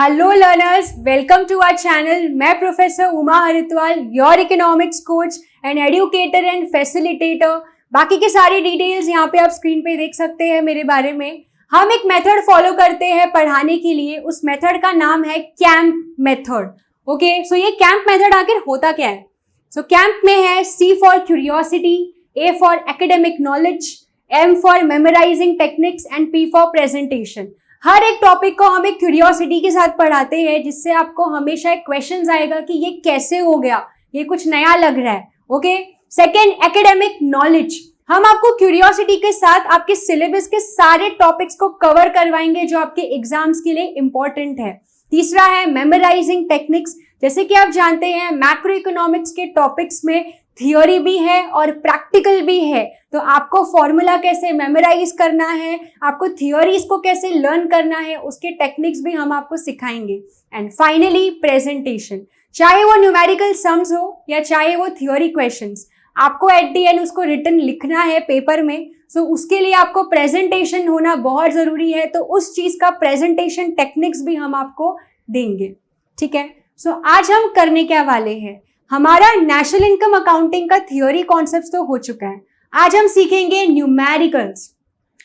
Hello learners, welcome to our channel. मैं professor Uma Haridwal, your economics coach and educator and facilitator. बाकी के सारी details यहाँ पे आप स्क्रीन पे देख सकते हैं मेरे बारे में। हम एक मेथड फॉलो करते हैं पढ़ाने के लिए, उस मेथड का नाम है कैंप मेथड। ओके, सो ये कैंप मेथड आखिर होता क्या है? सो कैंप में है C for curiosity, A for academic knowledge, M for memorising techniques and P for presentation. हर एक टॉपिक को हम एक क्यूरियोसिटी के साथ पढ़ाते हैं, जिससे आपको हमेशा एक क्वेश्चन आएगा कि ये कैसे हो गया, ये कुछ नया लग रहा है। ओके, सेकेंड एकेडमिक नॉलेज, हम आपको क्यूरियोसिटी के साथ आपके सिलेबस के सारे टॉपिक्स को कवर करवाएंगे जो आपके एग्जाम्स के लिए इंपॉर्टेंट है। तीसरा है मेमोराइजिंग टेक्निक्स। जैसे कि आप जानते हैं मैक्रो इकोनॉमिक्स के टॉपिक्स में थियोरी भी है और प्रैक्टिकल भी है, तो आपको फॉर्मूला कैसे मेमोराइज करना है, आपको थियोरीज को कैसे लर्न करना है, उसके टेक्निक्स भी हम आपको सिखाएंगे। एंड फाइनली प्रेजेंटेशन, चाहे वो न्यूमेरिकल सम्स हो या चाहे वो थियोरी क्वेश्चंस, आपको एट दी एंड उसको रिटन लिखना है पेपर में। सो उसके लिए आपको प्रेजेंटेशन होना बहुत जरूरी है, तो उस चीज का प्रेजेंटेशन टेक्निक्स भी हम आपको देंगे। ठीक है, सो आज हम करने क्या वाले हैं, हमारा नेशनल इनकम अकाउंटिंग का थियोरी कॉन्सेप्ट तो हो चुका है। आज हम सीखेंगे न्यूमेरिकल्स,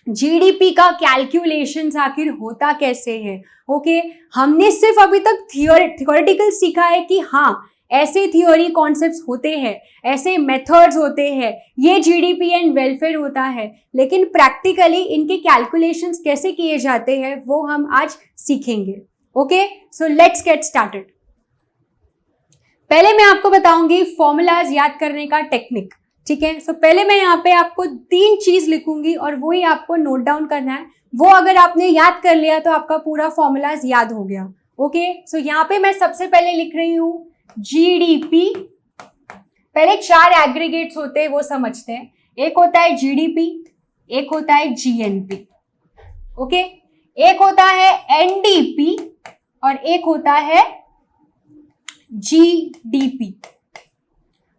जीडीपी का कैलकुलेशंस आखिर होता कैसे है। ओके, हमने सिर्फ अभी तक थियोरेटिकल सीखा है कि हाँ ऐसे थियोरी कॉन्सेप्ट्स होते हैं, ऐसे मेथड्स होते हैं, ये जीडीपी एंड वेलफेयर होता है, लेकिन प्रैक्टिकली इनके कैलकुलेशंस कैसे किए जाते हैं वो हम आज सीखेंगे। Okay, so let's get started. पहले मैं आपको बताऊंगी फॉर्मूलाज याद करने का टेक्निक। ठीक है, सो पहले मैं यहाँ पे आपको 3 चीज लिखूंगी और वो ही आपको नोट डाउन करना है। वो अगर आपने याद कर लिया तो आपका पूरा फॉर्मूलाज याद हो गया। ओके, सो यहाँ पे मैं सबसे पहले लिख रही हूँ जीडीपी। पहले 4 एग्रीगेट्स होते हैं वो समझते हैं। एक होता है जीडीपी, एक होता है जीएनपी, ओके, एक होता है एनडीपी और एक होता है जीडीपी।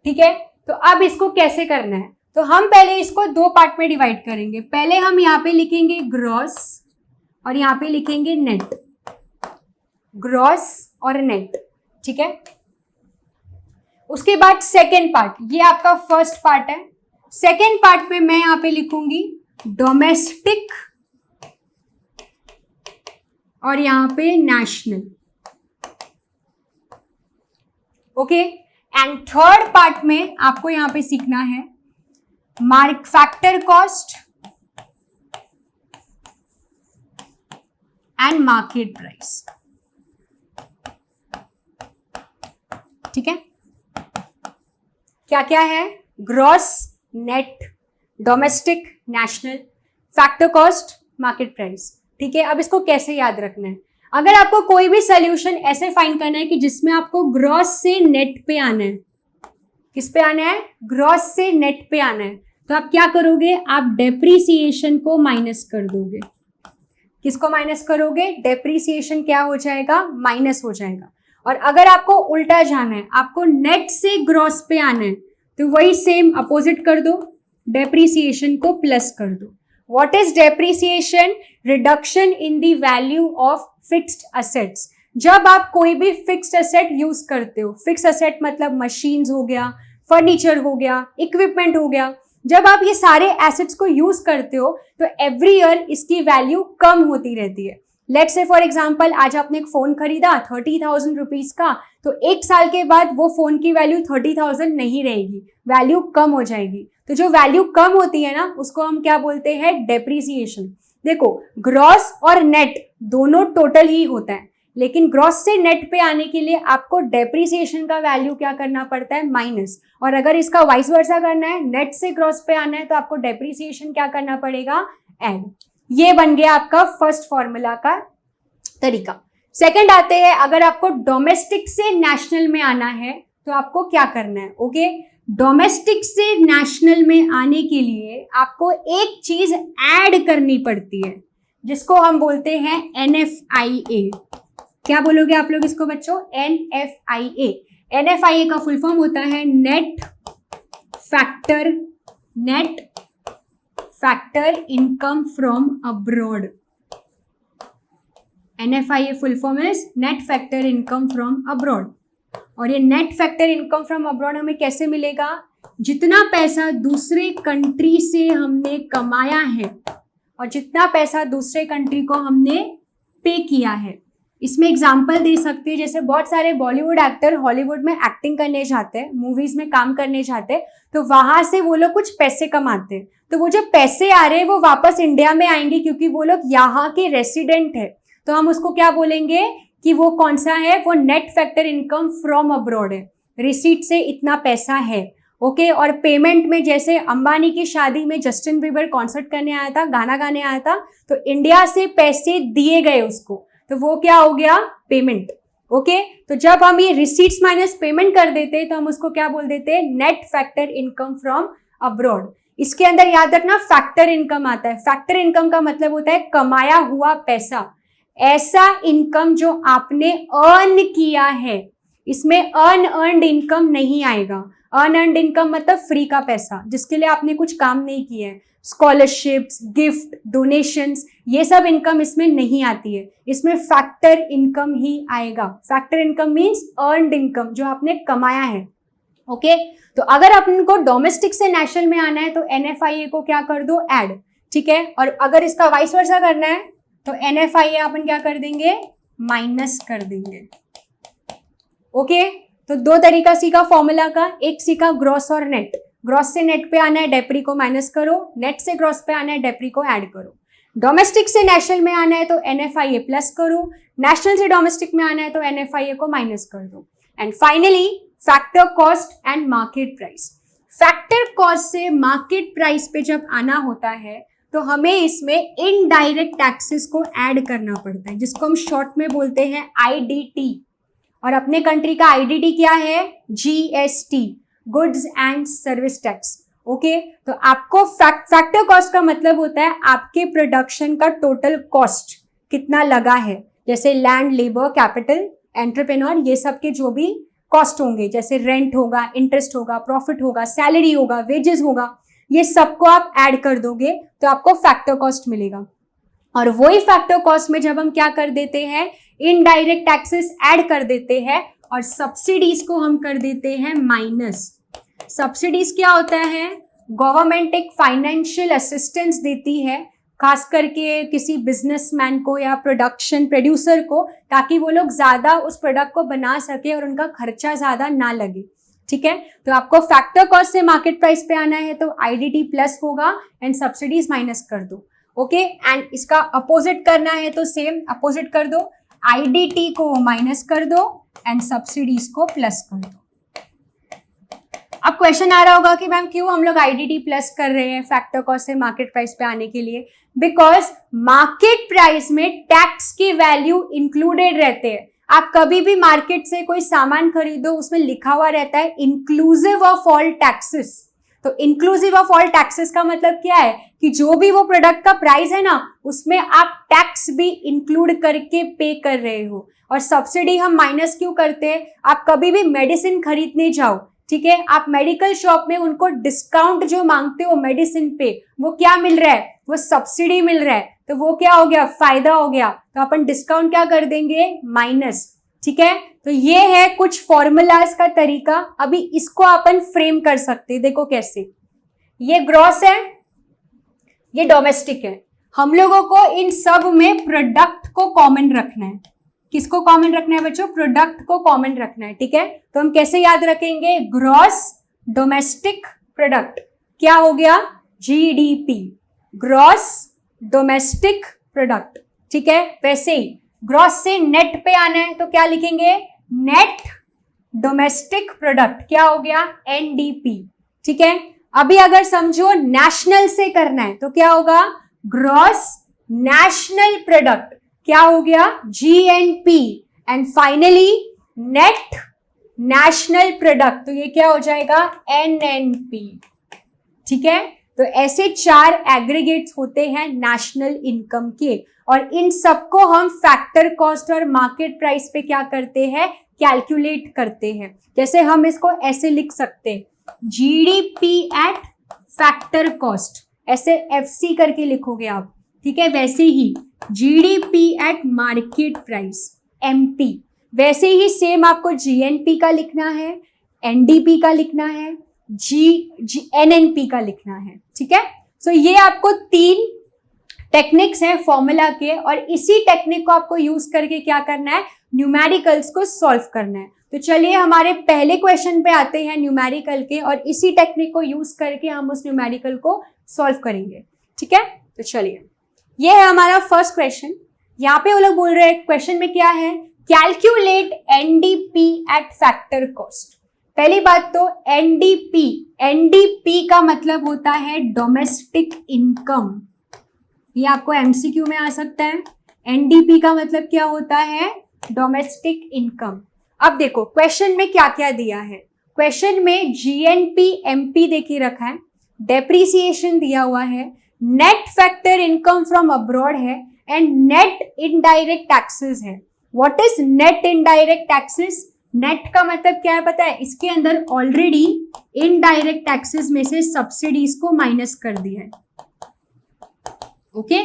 ठीक है, तो अब इसको कैसे करना है, तो हम पहले इसको 2 पार्ट में डिवाइड करेंगे। पहले हम यहाँ पे लिखेंगे ग्रॉस और यहाँ पे लिखेंगे नेट, ग्रॉस और नेट। ठीक है, उसके बाद सेकेंड पार्ट, ये आपका फर्स्ट पार्ट है। सेकेंड पार्ट में मैं यहाँ पे लिखूंगी डोमेस्टिक और यहाँ पे national. Okay, and third part में आपको यहां पे सीखना है mark factor cost and market price. ठीक है, क्या क्या है, gross, net, domestic, national, factor cost, market price. ठीक है, अब इसको कैसे याद रखना है, अगर आपको कोई भी सोल्यूशन ऐसे फाइंड करना है कि जिसमें आपको ग्रॉस से नेट पे आना है, किस पे आना है, ग्रॉस से नेट पे आना है, तो आप क्या करोगे, आप डेप्रीसिएशन को माइनस कर दोगे। किसको माइनस करोगे, डेप्रीसिएशन क्या हो जाएगा, माइनस हो जाएगा। और अगर आपको उल्टा जाना है, आपको नेट से ग्रॉस पे आना है, तो वही सेम अपोजिट कर दो, डेप्रीसिएशन को प्लस कर दो। What is depreciation? Reduction in the value of fixed assets. जब आप कोई भी फिक्स्ड एसेट यूज करते हो, फिक्स एसेट मतलब मशीन्स हो गया, फर्नीचर हो गया, इक्विपमेंट हो गया, जब आप ये सारे एसेट्स को यूज करते हो तो एवरी ईयर इसकी वैल्यू कम होती रहती है। लेट्स से फॉर एग्जाम्पल आज आपने एक फोन खरीदा 30,000 रुपीज का, तो 1 साल के बाद वो फोन की वैल्यू 30,000 नहीं रहेगी, वैल्यू कम हो जाएगी। तो जो वैल्यू कम होती है ना, उसको हम क्या बोलते हैं, डेप्रीसिएशन। देखो, ग्रॉस और नेट दोनों टोटल ही होता है, लेकिन ग्रॉस से नेट पे आने के लिए आपको डेप्रीसिएशन का वैल्यू क्या करना पड़ता है, माइनस। और अगर इसका वाइस वर्सा करना है, नेट से ग्रॉस पे आना है, तो आपको डेप्रीसिएशन क्या करना पड़ेगा, ऐड। ये बन गया आपका फर्स्ट फॉर्मूला का तरीका। सेकंड आते हैं, अगर आपको डोमेस्टिक से नेशनल में आना है तो आपको क्या करना है। ओके, डोमेस्टिक से नेशनल में आने के लिए आपको एक चीज ऐड करनी पड़ती है, जिसको हम बोलते हैं NFIA। क्या बोलोगे आप लोग इसको बच्चों, NFIA। NFIA का फुल फॉर्म होता है net factor income from abroad. NFIA full form is net factor income from abroad. और ये net factor income from abroad हमें कैसे मिलेगा? जितना पैसा दूसरे कंट्री से हमने कमाया है और जितना पैसा दूसरे कंट्री को हमने पे किया है। इसमें एग्जाम्पल दे सकते हैं, जैसे बहुत सारे बॉलीवुड एक्टर हॉलीवुड में एक्टिंग करने जाते हैं, मूवीज में काम करने जाते हैं, तो वहां से वो लोग कुछ पैसे कमाते हैं, तो वो जो पैसे आ रहे हैं वो वापस इंडिया में आएंगे क्योंकि वो लोग यहाँ के रेसिडेंट है। तो हम उसको क्या बोलेंगे कि वो कौन सा है? वो net factor income from abroad है, रिसीट से इतना पैसा है। ओके और पेमेंट में जैसे अंबानी की शादी में जस्टिन बीबर कॉन्सर्ट करने आया था, गाना गाने आया था, तो इंडिया से पैसे दिए गए उसको, तो वो क्या हो गया? पेमेंट। ओके तो जब हम ये रिसीट्स माइनस पेमेंट कर देते हैं तो हम उसको क्या बोल देते हैं? Net factor income from abroad. इसके अंदर याद रखना फैक्टर इनकम आता है। फैक्टर इनकम का मतलब होता है कमाया हुआ पैसा, ऐसा इनकम जो आपने अर्न किया है। इसमें अर्नड इनकम नहीं आएगा। अर्नड इनकम मतलब फ्री का पैसा जिसके लिए आपने कुछ काम नहीं किया है। स्कॉलरशिप्स, गिफ्ट, डोनेशंस, ये सब इनकम इसमें नहीं आती है। इसमें फैक्टर इनकम ही आएगा। Factor income means earned income जो आपने कमाया है। ओके तो अगर अपन को डोमेस्टिक से नेशनल में आना है तो NFIA को क्या कर दो? ऐड। ठीक है और अगर इसका वाइस वर्सा करना है तो NFIA अपन क्या कर देंगे? माइनस कर देंगे। ओके तो दो तरीका सीखा फॉर्मूला का, एक सीखा ग्रॉस और नेट। ग्रॉस से नेट पे आना है, डेप्री को माइनस करो। नेट से ग्रॉस पे आना है, डेप्री को ऐड करो। डोमेस्टिक से नेशनल में आना है तो NFIA प्लस करो। नेशनल से डोमेस्टिक में आना है तो NFIA को माइनस कर दो। And finally factor cost and market price. Factor cost से मार्केट प्राइस पे जब आना होता है तो हमें इसमें इनडायरेक्ट टैक्सेस को ऐड करना पड़ता है, जिसको हम शॉर्ट में बोलते हैं IDT। और अपने कंट्री का IDT क्या है? GST, goods and service tax. Okay तो आपको फैक्टर कॉस्ट का मतलब होता है आपके प्रोडक्शन का टोटल कॉस्ट कितना लगा है, जैसे लैंड, लेबर, कैपिटल, एंटरप्रेन्योर, ये सब के जो भी कॉस्ट होंगे, जैसे रेंट होगा, इंटरेस्ट होगा, प्रॉफिट होगा, सैलरी होगा, वेजेस होगा, ये सबको आप ऐड कर दोगे तो आपको फैक्टर कॉस्ट मिलेगा। और वही फैक्टर कॉस्ट में जब हम क्या कर देते हैं? इनडायरेक्ट टैक्सेस ऐड कर देते हैं और सब्सिडीज को हम कर देते हैं माइनस। सब्सिडीज क्या होता है? गवर्नमेंट एक फाइनेंशियल असिस्टेंस देती है खास करके किसी बिजनेसमैन को या प्रोडक्शन प्रोड्यूसर को, ताकि वो लोग ज्यादा उस प्रोडक्ट को बना सके और उनका खर्चा ज्यादा ना लगे। ठीक है तो आपको फैक्टर कॉस्ट से मार्केट प्राइस पे आना है तो IDT प्लस होगा एंड सब्सिडीज माइनस कर दो। ओके एंड इसका अपोजिट करना है तो सेम अपोजिट कर दो, IDT को माइनस कर दो एंड सब्सिडीज को प्लस कर दो। अब क्वेश्चन आ रहा होगा कि मैम क्यों हम लोग IDT प्लस कर रहे हैं फैक्टर कॉस्ट से मार्केट प्राइस पे आने के लिए? बिकॉज मार्केट प्राइस में टैक्स की वैल्यू इंक्लूडेड रहते हैं। आप कभी भी मार्केट से कोई सामान खरीदो उसमें लिखा हुआ रहता है इंक्लूसिव ऑफ ऑल टैक्सेस। तो इंक्लूसिव ऑफ ऑल टैक्सेस का मतलब क्या है कि जो भी वो प्रोडक्ट का प्राइस है ना उसमें आप टैक्स भी इंक्लूड करके पे कर रहे हो। और सब्सिडी हम माइनस क्यों करते हैं? आप कभी भी मेडिसिन खरीदने जाओ, ठीक है, आप मेडिकल शॉप में उनको डिस्काउंट जो मांगते हो मेडिसिन पे, वो क्या मिल रहा है? वो सब्सिडी मिल रहा है। तो वो क्या हो गया? फायदा हो गया। तो अपन डिस्काउंट क्या कर देंगे? माइनस। ठीक है तो ये है कुछ फॉर्मूलाज का तरीका। अभी इसको अपन फ्रेम कर सकते हैं, देखो कैसे। ये ग्रॉस है, ये डोमेस्टिक है। हम लोगों को इन सब में प्रोडक्ट को कॉमन रखना है। किसको कॉमन रखना है बच्चों? प्रोडक्ट को कॉमन रखना है। ठीक है तो हम कैसे याद रखेंगे? ग्रॉस डोमेस्टिक प्रोडक्ट क्या हो गया? GDP, gross domestic product. ठीक है वैसे ही ग्रॉस से नेट पे आना है तो क्या लिखेंगे? नेट डोमेस्टिक प्रोडक्ट क्या हो गया? NDP। ठीक है अभी अगर समझो नेशनल से करना है तो क्या होगा? ग्रॉस नेशनल प्रोडक्ट क्या हो गया? GNP। And finally net national product, तो ये क्या हो जाएगा? NNP। ठीक है तो ऐसे 4 एग्रीगेट्स होते हैं नेशनल इनकम के, और इन सबको हम फैक्टर कॉस्ट और मार्केट प्राइस पे क्या करते हैं? कैलकुलेट करते हैं। जैसे हम इसको ऐसे लिख सकते हैं, GDP एट फैक्टर कॉस्ट, ऐसे FC करके लिखोगे आप। ठीक है वैसे ही GDP eight market price, MP। वैसे ही सेम आपको GNP का लिखना है, NDP का लिखना है, NNP का लिखना है, ठीक है। सो ये आपको 3 टेक्निक्स हैं फॉर्मूला के, और इसी टेक्निक को आपको यूज करके क्या करना है, न्यूमेरिकल्स को सॉल्व करना है। तो चलिए हमारे पहले क्वेश्चन पे आते हैं न्यूमेरिकल के, और इसी टेक्निक को यूज करके हम उस न्यूमेरिकल को सॉल्व करेंगे, ठीक है। तो चलिए, ये है हमारा फर्स्ट क्वेश्चन। यहाँ पे वो लोग बोल रहे हैं क्वेश्चन में क्या है, calculate NDP eight factor cost. पहली बात तो NDP का मतलब होता है डोमेस्टिक इनकम। ये आपको MCQ में आ सकता है। NDP का मतलब क्या होता है, डोमेस्टिक इनकम। अब देखो क्वेश्चन में क्या क्या दिया है। क्वेश्चन में GNP MP देखिए रखा है, डेप्रीसिएशन दिया हुआ है, net factor income from abroad है, एंड नेट इनडायरेक्ट टैक्सेस है। What is net indirect taxes? Net का मतलब क्या है पता है, इसके अंदर ऑलरेडी इनडायरेक्ट टैक्सेस में से सब्सिडीज को माइनस कर दिया है। ओके,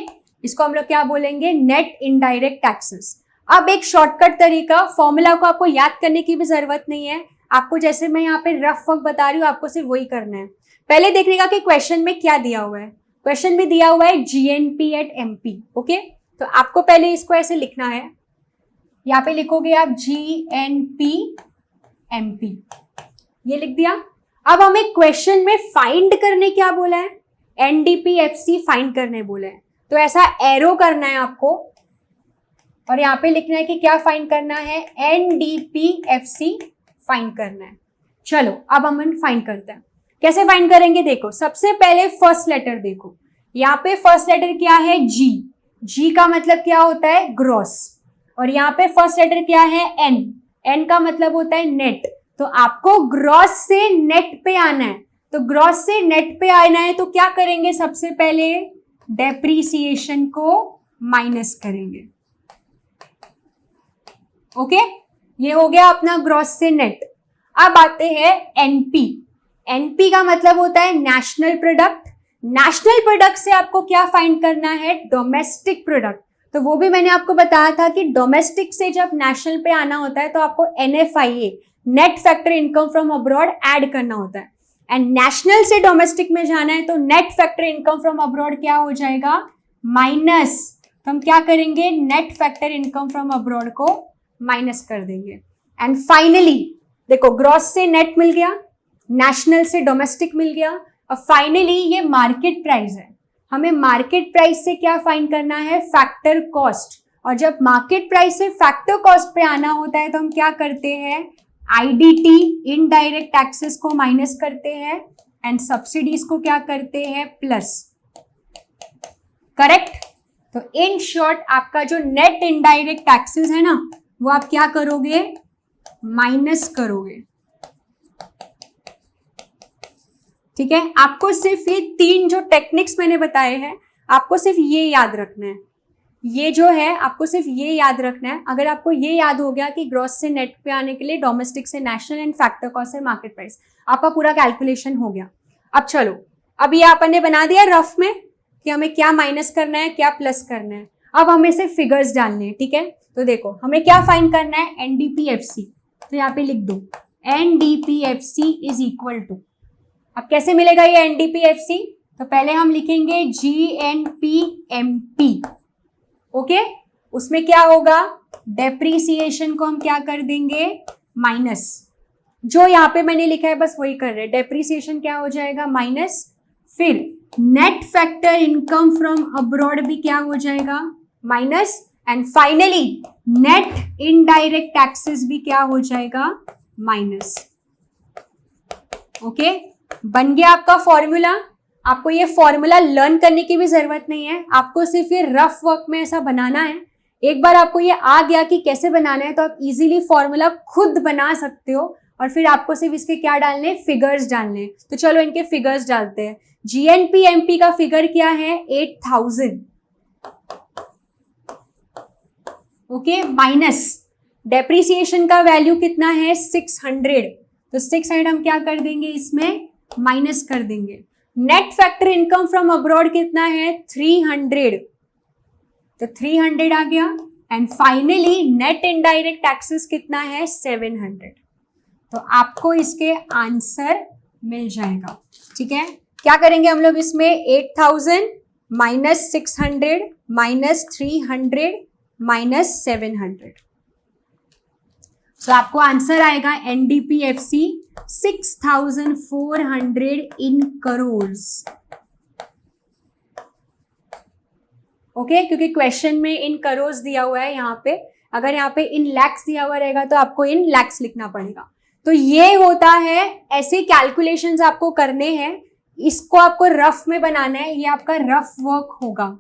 इसको हम लोग क्या बोलेंगे, नेट इनडायरेक्ट टैक्सेस। अब एक शॉर्टकट तरीका, फॉर्मूला को आपको याद करने की भी जरूरत नहीं है, आपको जैसे मैं यहाँ पे रफ वर्क बता रही हूँ आपको सिर्फ वही करना है। पहले देखिएगा कि क्वेश्चन में क्या दिया हुआ है। क्वेश्चन में दिया हुआ है GNP एट MP। ओके, तो आपको पहले इसको ऐसे लिखना है, यहाँ पे लिखोगे आप GNP MP, ये लिख दिया। अब हमें क्वेश्चन में फाइंड करने क्या बोला है, NDP FC फाइंड करने बोला है। तो ऐसा एरो करना है आपको, और यहाँ पे लिखना है कि क्या फाइंड करना है, NDP FC फाइंड करना है। चलो अब हम फाइंड करते हैं। कैसे फाइंड करेंगे, देखो सबसे पहले फर्स्ट लेटर देखो, यहाँ पे फर्स्ट लेटर क्या है, G का मतलब क्या होता है, ग्रॉस, और यहाँ पे फर्स्ट लेटर क्या है, N का मतलब होता है नेट। तो आपको ग्रॉस से नेट पे आना है, तो ग्रॉस से नेट पे आना है तो क्या करेंगे, सबसे पहले डेप्रीसिएशन को माइनस करेंगे। ओके, ये हो गया अपना ग्रॉस से नेट। अब आते हैं NP का मतलब होता है नेशनल प्रोडक्ट। नेशनल प्रोडक्ट से आपको क्या फाइंड करना है, डोमेस्टिक प्रोडक्ट। तो वो भी मैंने आपको बताया था कि डोमेस्टिक से जब नेशनल पे आना होता है तो आपको NFIA, net factor income from abroad add करना होता है, एंड नेशनल से डोमेस्टिक में जाना है तो net factor income from abroad क्या हो जाएगा, माइनस। तो हम क्या करेंगे, net factor income from abroad को माइनस कर देंगे। एंड फाइनली देखो, ग्रॉस से नेट मिल गया, नेशनल से डोमेस्टिक मिल गया, और फाइनली ये मार्केट प्राइस है। हमें मार्केट प्राइस से क्या फाइंड करना है, फैक्टर कॉस्ट। और जब मार्केट प्राइस से फैक्टर कॉस्ट पे आना होता है तो हम क्या करते हैं, IDT इनडायरेक्ट टैक्सेस को माइनस करते हैं, एंड सब्सिडीज को क्या करते हैं, प्लस। करेक्ट। तो इन शॉर्ट आपका जो नेट इनडायरेक्ट टैक्सेस है ना, वो आप क्या करोगे, माइनस करोगे। ठीक है, आपको सिर्फ ये 3 जो टेक्निक्स मैंने बताए हैं आपको सिर्फ ये याद रखना है। ये जो है आपको सिर्फ ये याद रखना है। अगर आपको ये याद हो गया कि ग्रॉस से नेट पे आने के लिए डोमेस्टिक से नेशनल एंड फैक्टर कॉस्ट से मार्केट प्राइस, आपका पूरा कैलकुलेशन हो गया। अब चलो, अब ये अपन ने बना दिया रफ में कि हमें क्या माइनस करना है, क्या प्लस करना है। अब हमें सिर्फ फिगर्स डालने हैं, ठीक है। तो देखो हमें क्या फाइंड करना है, NDP FC। तो यहाँ पे लिख दो NDP FC is equal to, अब कैसे मिलेगा ये NDP FC, तो पहले हम लिखेंगे GNP MP। ओके, उसमें क्या होगा, डेप्रीसिएशन को हम क्या कर देंगे, माइनस। जो यहाँ पे मैंने लिखा है बस वही कर रहे हैं, डेप्रीसिएशन क्या हो जाएगा, माइनस। फिर net factor income from abroad भी क्या हो जाएगा, minus. And finally net indirect taxes भी क्या हो जाएगा, माइनस। ओके, बन गया आपका फॉर्मूला। आपको ये फॉर्मूला लर्न करने की भी जरूरत नहीं है, आपको सिर्फ ये रफ वर्क में ऐसा बनाना है। एक बार आपको ये आ गया कि कैसे बनाना है तो आप इजीली फॉर्मूला खुद बना सकते हो, और फिर आपको सिर्फ इसके क्या डालने, फिगर्स डालने। तो चलो इनके फिगर्स डालते हैं। GNP MP का फिगर क्या है, 8000। ओके, माइनस डेप्रीसिएशन का वैल्यू कितना है, 600। तो 600 हम क्या कर देंगे, इसमें माइनस कर देंगे। Net factor income from abroad कितना है, 300। तो 300 आ गया। And finally net indirect taxes कितना है 700। तो आपको इसके आंसर मिल जाएगा। ठीक है, क्या करेंगे हम लोग इसमें 8000 माइनस 600 माइनस 300 माइनस 700। तो आपको आंसर आएगा एनडीपीएफसी 6400 इन करोर्स। ओके, क्योंकि क्वेश्चन में इन करोर्स दिया हुआ है यहाँ पे, अगर यहाँ पे इन लैक्स दिया हुआ रहेगा तो आपको इन लैक्स लिखना पड़ेगा। तो ये होता है, ऐसे कैलकुलेशंस आपको करने हैं, इसको आपको रफ में बनाना है, ये आपका रफ वर्क होगा।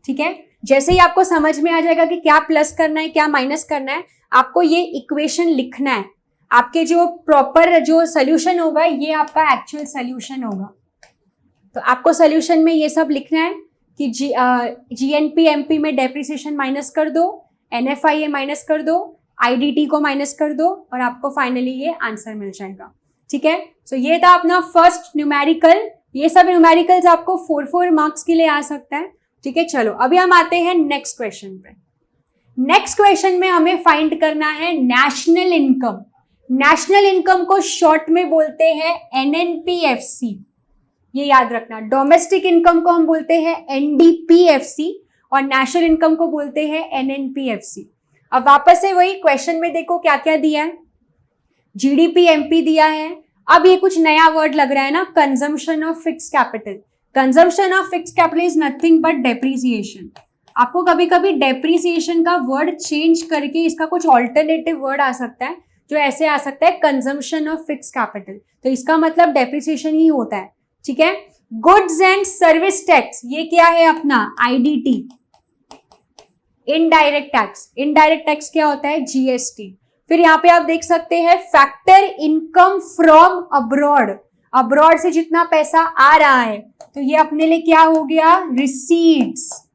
ठीक है, जैसे ही आपको समझ में आ जाएगा कि क्या प्लस करना है क्या माइनस करना है, आपको ये इक्वेशन लिखना है। आपके जो प्रॉपर जो सोल्यूशन होगा ये आपका एक्चुअल सोल्यूशन होगा। तो आपको सोल्यूशन में ये सब लिखना है कि जीएनपी एमपी में डेप्रिसिएशन माइनस कर दो, एनएफआईए माइनस कर दो, आईडीटी को माइनस कर दो, और आपको फाइनली ये आंसर मिल जाएगा। ठीक है, सो ये था अपना फर्स्ट न्यूमेरिकल। ये सब न्यूमेरिकल्स आपको 4 मार्क्स के लिए आ सकता है। ठीक है, चलो अभी हम आते हैं नेक्स्ट क्वेश्चन पे। नेक्स्ट क्वेश्चन में हमें फाइंड करना है नेशनल इनकम। नेशनल इनकम को शॉर्ट में बोलते हैं एनएनपीएफसी, ये याद रखना। डोमेस्टिक इनकम को हम बोलते हैं एनडीपीएफसी और नेशनल इनकम को बोलते हैं एनएनपीएफसी। अब वापस से वही क्वेश्चन में देखो क्या क्या दिया है, जीडीपी एमपी दिया है। अब ये कुछ नया वर्ड लग रहा है ना, consumption of fix capital. Consumption of fix capital is nothing but depreciation. आपको कभी कभी डेप्रीसिएशन का वर्ड चेंज करके इसका कुछ ऑल्टरनेटिव वर्ड आ सकता है, जो ऐसे आ सकता है कंजम्पशन ऑफ फिक्स कैपिटल, तो इसका मतलब डेप्रीसिएशन ही होता है। ठीक है, गुड्स एंड सर्विस टैक्स, ये क्या है अपना IDT. Indirect tax, indirect tax क्या होता है जीएसटी। फिर यहाँ पे आप देख सकते हैं factor income from abroad. Abroad से जितना पैसा आ रहा है तो ये अपने लिए क्या हो गया रिसीट्स,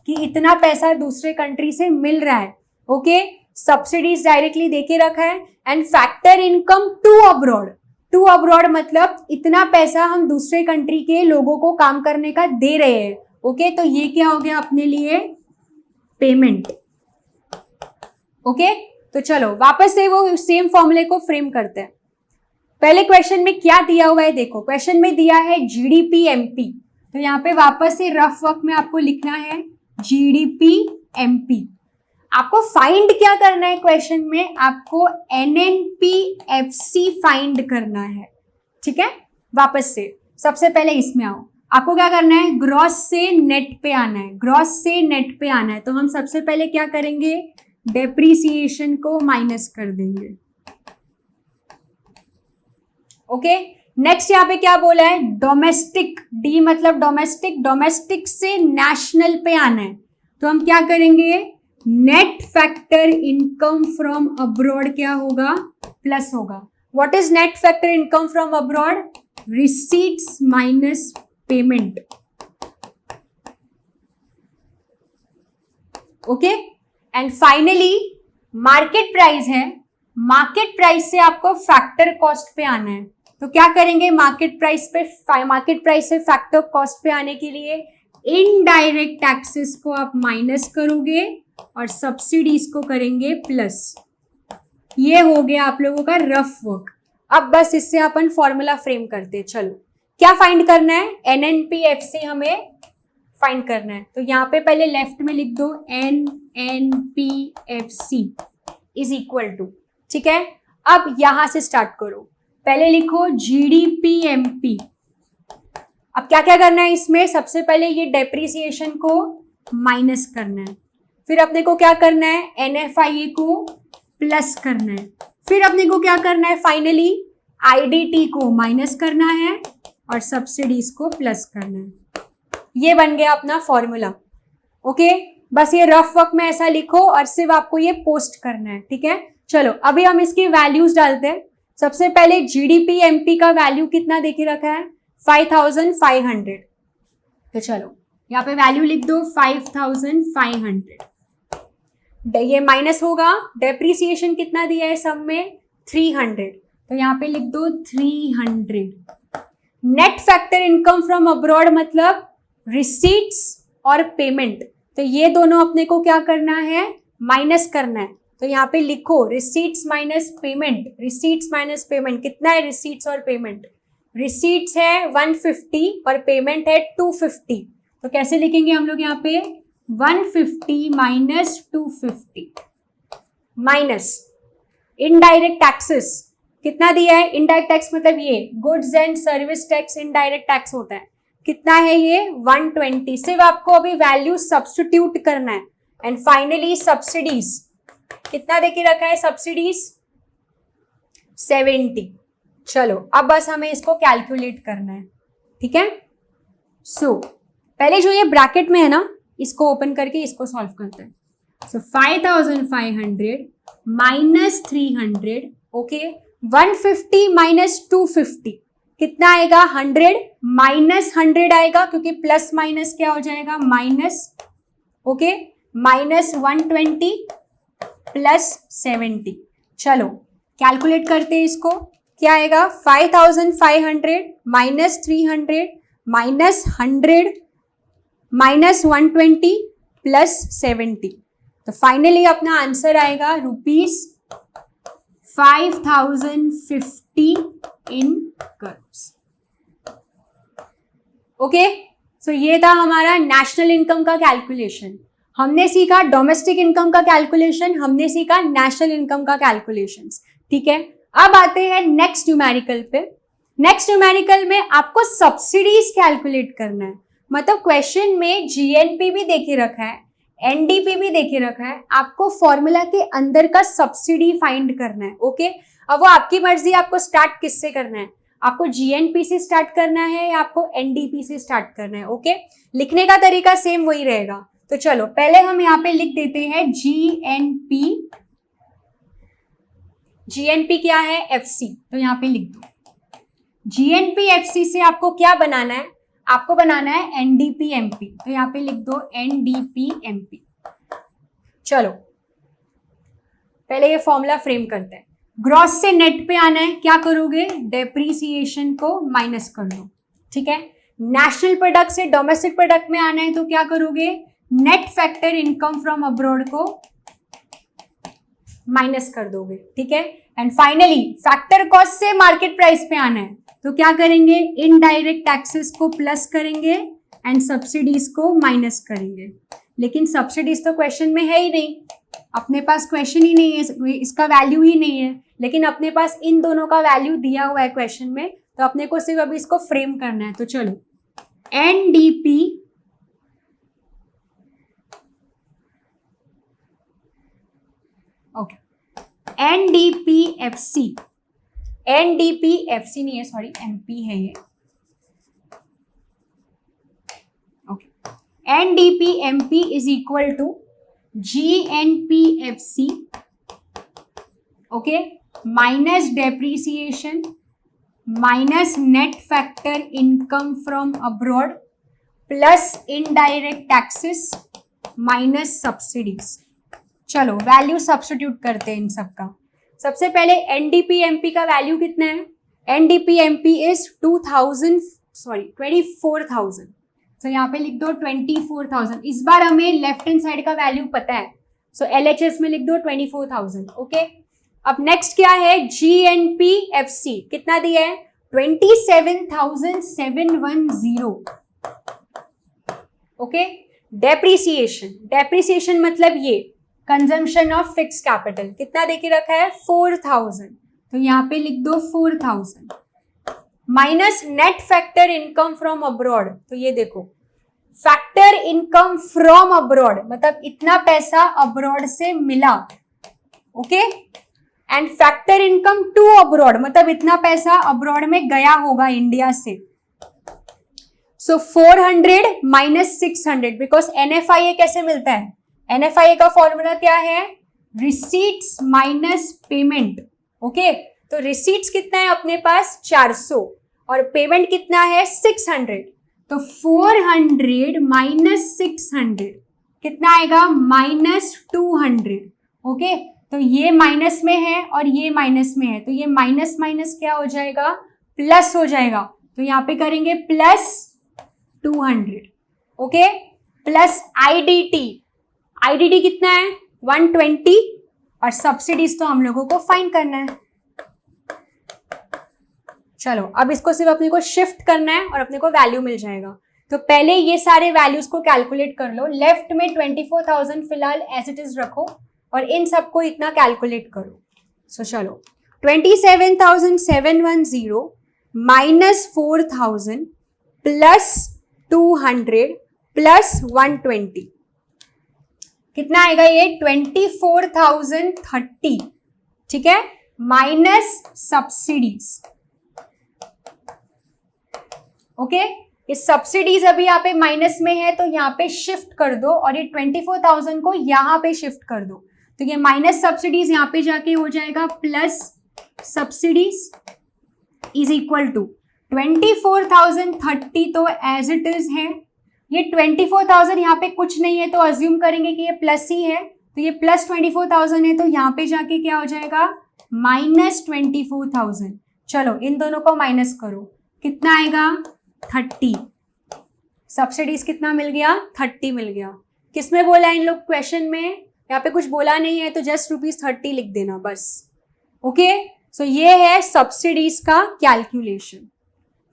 कि इतना पैसा दूसरे कंट्री से मिल रहा है। ओके, सब्सिडीज डायरेक्टली देके रखा है। And factor income to abroad, to abroad मतलब इतना पैसा हम दूसरे कंट्री के लोगों को काम करने का दे रहे हैं। ओके, तो ये क्या हो गया अपने लिए पेमेंट। ओके, तो चलो वापस से वो सेम फॉर्मूले को फ्रेम करते हैं। पहले क्वेश्चन में क्या दिया हुआ है देखो, क्वेश्चन में दिया है जीडीपी एमपी, तो यहाँ पे वापस से रफ वर्क में आपको लिखना है जीडीपी एमपी। आपको फाइंड क्या करना है क्वेश्चन में, आपको एनएनपीएफसी फाइंड करना है। ठीक है, वापस से सबसे पहले इसमें आओ, आपको क्या करना है ग्रॉस से नेट पे आना है, ग्रॉस से नेट पे आना है। तो हम सबसे पहले क्या करेंगे, डेप्रीसिएशन को माइनस कर देंगे। ओके, नेक्स्ट यहाँ पे क्या बोला है डोमेस्टिक, डी मतलब डोमेस्टिक, डोमेस्टिक से नेशनल पे आना है। तो हम क्या करेंगे net factor income from abroad क्या होगा प्लस होगा। What is net factor income from abroad, receipts minus payment. Okay, and finally market price है, मार्केट प्राइस से आपको फैक्टर कॉस्ट पे आना है। तो क्या करेंगे मार्केट प्राइस से फैक्टर कॉस्ट पे आने के लिए इनडायरेक्ट टैक्सेस को आप माइनस करोगे और सब्सिडीज को करेंगे प्लस। ये हो गया आप लोगों का रफ वर्क। अब बस इससे अपन फॉर्मूला फ्रेम करते हैं। चलो क्या फाइंड करना है, एनएनपीएफसी हमें फाइंड करना है। तो यहाँ पे पहले लेफ्ट में लिख दो एनएनपीएफसी इज इक्वल टू, ठीक है। अब यहां से स्टार्ट करो, पहले लिखो जीडीपीएमपी। अब क्या क्या करना है इसमें, सबसे पहले ये डेप्रिसिएशन को माइनस करना है, फिर अपने को क्या करना है एनएफआईए को प्लस करना है, फिर अपने को क्या करना है फाइनली आईडीटी को माइनस करना है और सब्सिडीज को प्लस करना है। ये बन गया अपना फॉर्मूला। ओके, बस ये रफ वर्क में ऐसा लिखो और सिर्फ आपको ये पोस्ट करना है, ठीक है। चलो अभी हम इसकी वैल्यूज डालते हैं। सबसे पहले जीडीपीएमपी का वैल्यू कितना देके रखा है 5500। तो चलो यहाँ पे वैल्यू लिख दो 5500। ये माइनस होगा, डेप्रिसिएशन कितना दिया है सब में 300, तो यहाँ पे लिख दो 300। Net factor income from abroad मतलब रिसीट्स और पेमेंट, तो ये दोनों अपने को क्या करना है, माइनस करना है। तो यहाँ पे लिखो receipts minus payment, receipts minus payment कितना है, रिसीट्स और पेमेंट, रिसीट्स है 150 और पेमेंट है 250। तो कैसे लिखेंगे हम लोग यहाँ पे 150 माइनस 250 माइनस इनडायरेक्ट टैक्सेस कितना दिया है, इनडायरेक्ट टैक्स मतलब ये goods and service tax indirect tax होता है, कितना है ये 120। सिर्फ आपको अभी वैल्यू सब्स्टिट्यूट करना है। एंड फाइनली सब्सिडीज कितना देके रखा है, सब्सिडीज 70। चलो अब बस हमें इसको कैलकुलेट करना है, ठीक है। सो पहले जो ये ब्रैकेट में है ना, इसको ओपन करके इसको सॉल्व करते हैं। सो 5500 माइनस 300, ओके 150 माइनस 250 कितना आएगा, 100 माइनस 100 आएगा, क्योंकि प्लस माइनस क्या हो जाएगा, माइनस, ओके माइनस 120 प्लस 70। चलो कैलकुलेट करते हैं इसको, क्या आएगा 5500 माइनस 300 माइनस 100 माइनस 120 प्लस 70। तो फाइनली अपना आंसर आएगा ₹5050 इन करोड़। ओके, सो ये था हमारा नेशनल इनकम का कैलकुलेशन। हमने सीखा डोमेस्टिक इनकम का कैलकुलेशन, हमने सीखा नेशनल इनकम का कैलकुलेशन, ठीक है। अब आते हैं नेक्स्ट न्यूमेरिकल पे। नेक्स्ट न्यूमेरिकल में आपको सब्सिडीज कैलकुलेट करना है। मतलब क्वेश्चन में जीएनपी भी देखे रखा है, एनडीपी भी देखे रखा है, आपको फॉर्मूला के अंदर का सब्सिडी फाइंड करना है, ओके। अब वो आपकी मर्जी, आपको स्टार्ट किससे करना है, आपको जीएनपी से स्टार्ट करना है या आपको एनडीपी से स्टार्ट करना है, ओके। लिखने का तरीका सेम वही रहेगा। तो चलो पहले हम यहाँ पे लिख देते हैं जीएनपी। जीएनपी क्या है, एफसी, तो यहाँ पे लिख दो जीएनपी एफसी से आपको क्या बनाना है, आपको बनाना है एनडीपी एमपी, तो यहाँ पे लिख दो एनडीपी एमपी। चलो पहले ये फॉर्मूला फ्रेम करते हैं। ग्रॉस से नेट पे आना है, क्या करोगे, डेप्रीसिएशन को माइनस कर दो, ठीक है। नेशनल प्रोडक्ट से डोमेस्टिक प्रोडक्ट में आना है, तो क्या करोगे, net factor income from abroad को माइनस कर दोगे, ठीक है। एंड फाइनली फैक्टर कॉस्ट से मार्केट प्राइस पे आना है, तो क्या करेंगे, इनडायरेक्ट टैक्सेस को प्लस करेंगे एंड सब्सिडीज को माइनस करेंगे। लेकिन सब्सिडीज तो क्वेश्चन में है ही नहीं, अपने पास क्वेश्चन ही नहीं है, इसका वैल्यू ही नहीं है। लेकिन अपने पास इन दोनों का वैल्यू दिया हुआ है क्वेश्चन में, तो अपने को सिर्फ अभी इसको फ्रेम करना है। तो चलो एनडीपी ओके, एनडीपीएफसी, एनडीपीएफसी नहीं है, सॉरी एमपी है ये, okay. NDPMP is equal to GNPFC, okay, minus depreciation minus net factor income from abroad plus indirect taxes minus subsidies. चलो वैल्यू सब्स्टिट्यूट करते हैं इन सब का। सबसे पहले एनडीपीएमपी का वैल्यू कितना है, एनडीपीएमपी इज 24,000। तो यहाँ पे लिख दो 24,000। इस बार हमें लेफ्ट हैंड साइड का वैल्यू पता है, सो एलएचएस में लिख दो 24,000, ओके। अब नेक्स्ट क्या है, जीएनपीएफसी कितना दिया है, 27,710, ओके। डेप्रीसिएशन, डेप्रीसिएशन मतलब ये कंजम्पशन ऑफ फिक्स कैपिटल कितना देके रखा है, 4,000, तो यहाँ पे लिख दो 4,000 minus net factor income from abroad. तो ये देखो फैक्टर इनकम फ्रॉम अब्रॉड मतलब इतना पैसा अब्रॉड से मिला, okay. And factor income to abroad मतलब इतना पैसा अब्रॉड में गया होगा इंडिया से। सो 400 माइनस 600, बिकॉज एनएफआईए कैसे मिलता है, एनएफआईए का फॉर्मूला क्या है, रिसीट्स माइनस पेमेंट, ओके। तो रिसीट्स कितना है अपने पास 400 और पेमेंट कितना है 600, तो 400 माइनस 600 कितना आएगा, -200, ओके। तो ये माइनस में है और ये माइनस में है, तो ये माइनस माइनस क्या हो जाएगा, प्लस हो जाएगा। तो यहाँ पे करेंगे +200, ओके। Plus IDT. आईडीटी कितना है 120 और सब्सिडीज तो हम लोगों को फाइंड करना है। चलो अब इसको सिर्फ अपने को शिफ्ट करना है और अपने को वैल्यू मिल जाएगा। तो पहले ये सारे वैल्यूज को कैलकुलेट कर लो। लेफ्ट में 24,000 फिलहाल एज इट इज रखो और इन सबको इतना कैलकुलेट करो। सो चलो 27,710 माइनस 4,000 प्लस 200 प्लस 120 कितना आएगा ये 24,030, ठीक है, माइनस सब्सिडीज। ओके, ये सब्सिडीज अभी यहाँ पे माइनस में है तो यहाँ पे शिफ्ट कर दो और ये 24,000 को यहाँ पे शिफ्ट कर दो। तो ये माइनस सब्सिडीज यहाँ पे जाके हो जाएगा plus subsidies is equal to 24,030 तो एज इट इज है। ये 24,000 यहाँ पे कुछ नहीं है तो अज्यूम करेंगे कि ये प्लस ही है, तो ये प्लस 24,000 है तो यहाँ पे जाके क्या हो जाएगा माइनस 24,000। चलो इन दोनों को माइनस करो, कितना आएगा 30। सब्सिडीज कितना मिल गया 30 मिल गया। किसमें बोला इन लोग क्वेश्चन में, यहाँ पे कुछ बोला नहीं है तो जस्ट ₹30 लिख देना बस। ओके, सो ये है सब्सिडीज का कैलकुलेशन,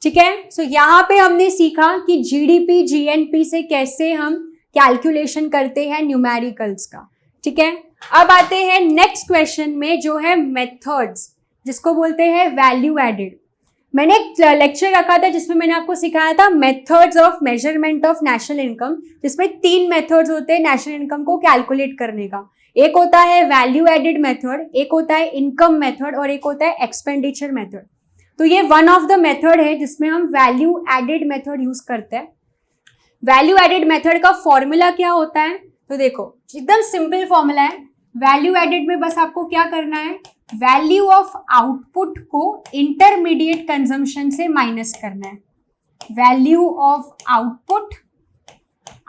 ठीक है। सो यहाँ पे हमने सीखा कि जीडीपी जीएनपी से कैसे हम कैलकुलेशन करते हैं न्यूमेरिकल्स का, ठीक है। अब आते हैं नेक्स्ट क्वेश्चन में जो है मेथड्स, जिसको बोलते हैं वैल्यू एडेड। मैंने एक लेक्चर रखा था जिसमें मैंने आपको सिखाया था methods of measurement of national income, जिसमें 3 मेथड्स होते हैं नेशनल इनकम को कैलकुलेट करने का। एक होता है वैल्यू एडेड मेथड, एक होता है इनकम मेथड और एक होता है एक्सपेंडिचर मेथड। तो ये वन ऑफ द मेथड है जिसमें हम वैल्यू एडेड मेथड यूज करते हैं। वैल्यू एडेड मेथड का फॉर्मूला क्या होता है, तो देखो एकदम सिंपल फॉर्मूला है। वैल्यू एडेड में बस आपको क्या करना है, वैल्यू ऑफ आउटपुट को इंटरमीडिएट कंजम्पशन से माइनस करना है। वैल्यू ऑफ आउटपुट,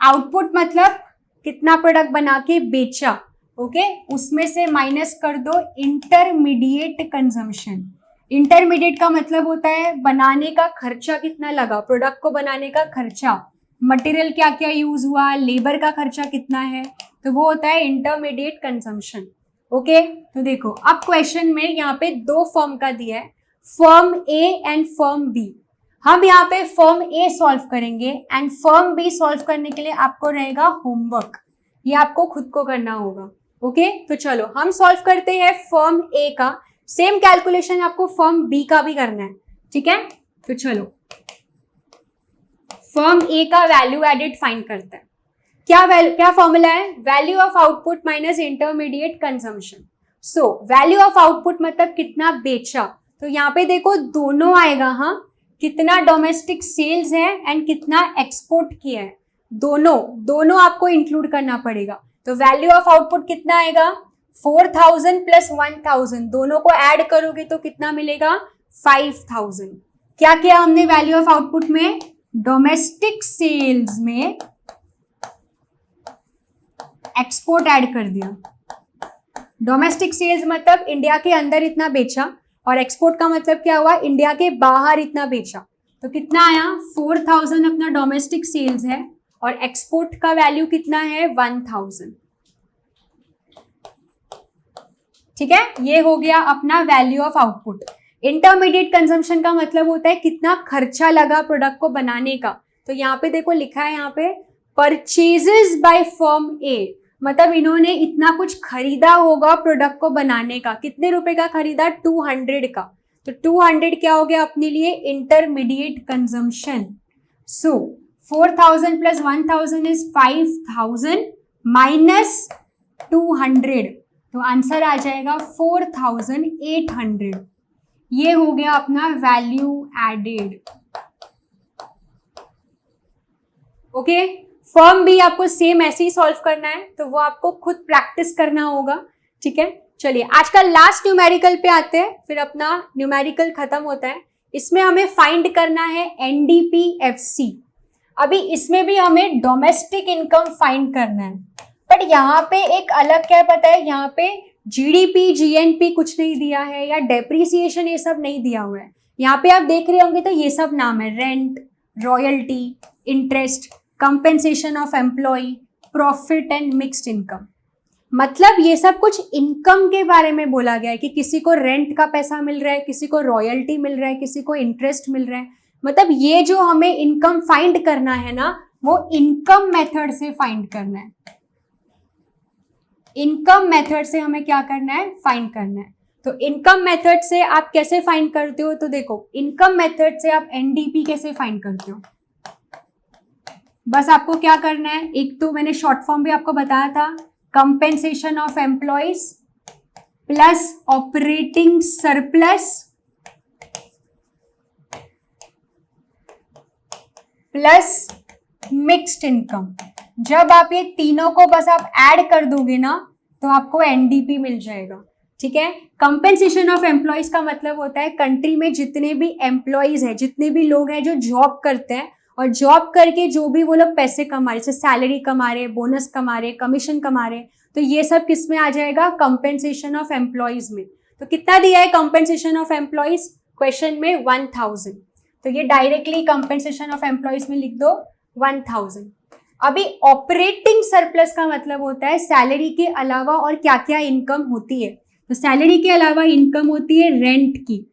आउटपुट मतलब कितना प्रोडक्ट बना के बेचा, ओके, उसमें से माइनस कर दो इंटरमीडिएट कंजम्पशन। इंटरमीडिएट का मतलब होता है बनाने का खर्चा कितना लगा, प्रोडक्ट को बनाने का खर्चा, मटेरियल क्या क्या यूज हुआ, लेबर का खर्चा कितना है, तो वो होता है इंटरमीडिएट कंजम्पशन। ओके, तो देखो अब क्वेश्चन में यहाँ पे 2 फॉर्म का दिया है, form A and form B. हम यहाँ पे फॉर्म ए सॉल्व करेंगे एंड फॉर्म बी सॉल्व करने के लिए आपको रहेगा होमवर्क, ये आपको खुद को करना होगा। ओके, तो चलो हम सॉल्व करते हैं फॉर्म ए का। सेम कैलकुलेशन आपको फॉर्म बी का भी करना है, ठीक है। तो चलो फॉर्म ए का वैल्यू एडेड फाइंड करते हैं। क्या फॉर्मूला है, value of output minus intermediate consumption. So value of output मतलब कितना बेचा, तो यहाँ पे देखो दोनों आएगा, हाँ, कितना डोमेस्टिक सेल्स है एंड कितना एक्सपोर्ट किया है, दोनों आपको इंक्लूड करना पड़ेगा। तो वैल्यू ऑफ आउटपुट कितना आएगा 4,000 प्लस 1,000, दोनों को ऐड करोगे तो कितना मिलेगा 5,000। क्या किया हमने वैल्यू ऑफ आउटपुट में, डोमेस्टिक सेल्स में एक्सपोर्ट ऐड कर दिया। डोमेस्टिक सेल्स मतलब इंडिया के अंदर इतना बेचा और एक्सपोर्ट का मतलब क्या हुआ, इंडिया के बाहर इतना बेचा। तो कितना आया 4,000 अपना डोमेस्टिक सेल्स है और एक्सपोर्ट का वैल्यू कितना है 1,000, ठीक है। ये हो गया अपना value of output. Intermediate consumption का मतलब होता है कितना खर्चा लगा प्रोडक्ट को बनाने का। तो यहाँ पे देखो लिखा है यहाँ पे परचेजेस बाय फर्म ए, मतलब इन्होंने इतना कुछ खरीदा होगा प्रोडक्ट को बनाने का। कितने रुपए का खरीदा 200 का, तो 200 क्या हो गया अपने लिए intermediate consumption. So 4,000 plus 1,000 is 5,000 minus 200, तो आंसर आ जाएगा 4,800। ये हो गया अपना value added. Okay, form B आपको सेम ऐसे ही सॉल्व करना है, तो वो आपको खुद प्रैक्टिस करना होगा, ठीक है। चलिए आज का लास्ट न्यूमेरिकल पे आते हैं, फिर अपना न्यूमेरिकल खत्म होता है। इसमें हमें फाइंड करना है एनडीपीएफसी। अभी इसमें भी हमें डोमेस्टिक इनकम फाइंड करना है, बट यहाँ पे एक अलग क्या पता है, यहाँ पे जीडीपी जीएनपी कुछ नहीं दिया है या डेप्रिसिएशन ये सब नहीं दिया हुआ है। यहाँ पे आप देख रहे होंगे तो ये सब नाम है, rent, royalty, interest, compensation of employ, profit and mixed income. मतलब ये सब कुछ इनकम के बारे में बोला गया है कि किसी को रेंट का पैसा मिल रहा है, किसी को रॉयल्टी मिल रहा है, किसी को इंटरेस्ट मिल रहा है। मतलब ये जो हमें इनकम फाइंड करना है ना, वो इनकम मेथड से फाइंड करना है। इनकम मेथड से हमें क्या करना है, फाइंड करना है। तो इनकम मेथड से आप कैसे फाइंड करते हो, तो देखो इनकम मेथड से आप एनडीपी कैसे फाइंड करते हो। बस आपको क्या करना है, एक तो मैंने शॉर्ट फॉर्म भी आपको बताया था, compensation of employees plus operating surplus plus mixed income. जब आप ये तीनों को बस आप ऐड कर दोगे ना, तो आपको एनडीपी मिल जाएगा। ठीक है, कंपेंसेशन ऑफ एम्प्लॉयज का मतलब होता है कंट्री में जितने भी एम्प्लॉयज हैं, जितने भी लोग हैं जो जॉब करते हैं, और जॉब करके जो भी वो लोग पैसे कमा रहे, जैसे सैलरी कमा रहे, बोनस कमा रहे, कमीशन कमा रहे, तो ये सब किस में आ जाएगा, कंपेंसेशन ऑफ एम्प्लॉयज में। तो कितना दिया है कंपेंसेशन ऑफ एम्प्लॉयज क्वेश्चन में, 1000। तो ये डायरेक्टली कंपेंसेशन ऑफ एम्प्लॉयज में लिख दो 1000। अभी ऑपरेटिंग सरप्लस का मतलब होता है सैलरी के अलावा और क्या क्या इनकम होती है। तो सैलरी के अलावा इनकम होती है रेंट की।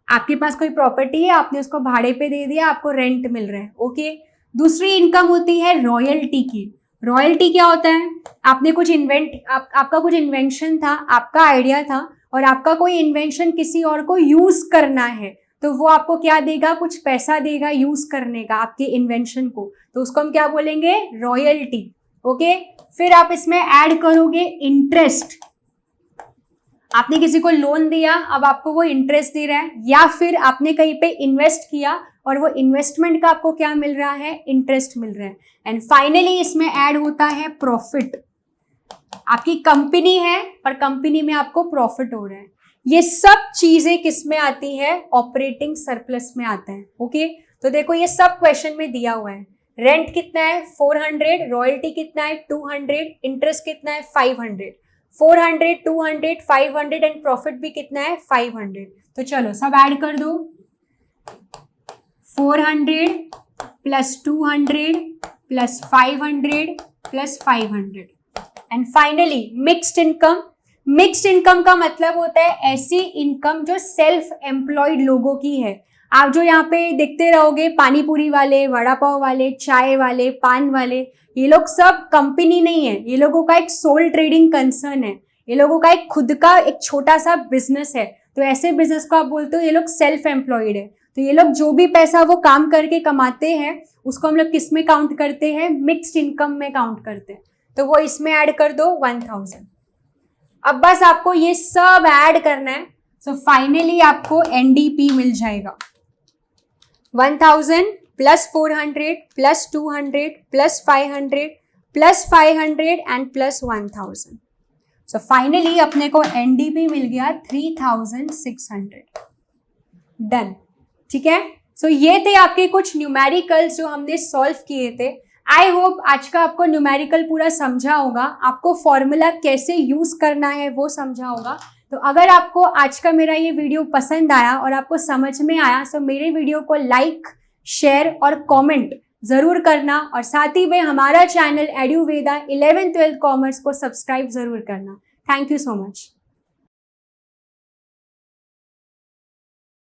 आपके पास कोई प्रॉपर्टी है, आपने उसको भाड़े पे दे दिया, आपको रेंट मिल रहा है, ओके। दूसरी इनकम होती है रॉयल्टी की। रॉयल्टी क्या होता है, आपने कुछ आपका कुछ इन्वेंशन था, आपका आइडिया था, और आपका कोई इन्वेंशन किसी और को यूज करना है, तो वो आपको क्या देगा, कुछ पैसा देगा यूज करने का आपके इन्वेंशन को, तो उसको हम क्या बोलेंगे, रॉयल्टी, ओके। फिर आप इसमें ऐड करोगे इंटरेस्ट। आपने किसी को लोन दिया, अब आपको वो इंटरेस्ट दे रहा है, या फिर आपने कहीं पे इन्वेस्ट किया और वो इन्वेस्टमेंट का आपको क्या मिल रहा है, इंटरेस्ट मिल रहा है। एंड फाइनली इसमें ऐड होता है प्रॉफिट। आपकी कंपनी है और कंपनी में आपको प्रॉफिट हो रहा है। ये सब चीजें किस में आती है, ऑपरेटिंग सरप्लस में आता है, ओके। तो देखो ये सब क्वेश्चन में दिया हुआ है। रेंट कितना है 400, रॉयल्टी कितना है 200, इंटरेस्ट कितना है 500, 400, 200, 500 एंड प्रॉफिट भी कितना है 500। तो चलो सब ऐड कर दो, 400 plus 200 plus 500 plus 500 and finally mixed income. Mixed income का मतलब होता है ऐसी इनकम जो सेल्फ एम्प्लॉयड लोगों की है। आप जो यहाँ पे देखते रहोगे, पानी पूरी वाले, वड़ा पाव वाले, चाय वाले, पान वाले, ये लोग सब कंपनी नहीं है, ये लोगों का एक सोल ट्रेडिंग कंसर्न है, ये लोगों का एक खुद का एक छोटा सा बिजनेस है। तो ऐसे बिजनेस को आप बोलते हो ये लोग सेल्फ एम्प्लॉयड है। तो ये लोग जो भी पैसा वो काम करके कमाते हैं, उसको हम लोग किस में काउंट करते हैं, मिक्स्ड इनकम में काउंट करते हैं। तो वो इसमें ऐड कर दो 1000। अब बस आपको ये सब ऐड करना है। सो फाइनली आपको एनडीपी मिल जाएगा 1000 plus 400 plus 200 plus 500 plus 500 and plus 1000। So finally अपने को एनडीपी मिल गया 3600। डन, ठीक है। सो ये थे आपके कुछ न्यूमेरिकल्स जो हमने सॉल्व किए थे। आई होप आज का आपको न्यूमेरिकल पूरा समझा होगा, आपको फॉर्मूला कैसे यूज करना है वो समझा होगा। तो अगर आपको आज का मेरा ये वीडियो पसंद आया और आपको समझ में आया, तो मेरे वीडियो को लाइक, शेयर और कमेंट जरूर करना, और साथ ही में हमारा चैनल एडुवेदा 11th 12th कॉमर्स को सब्सक्राइब जरूर करना। Thank you so much.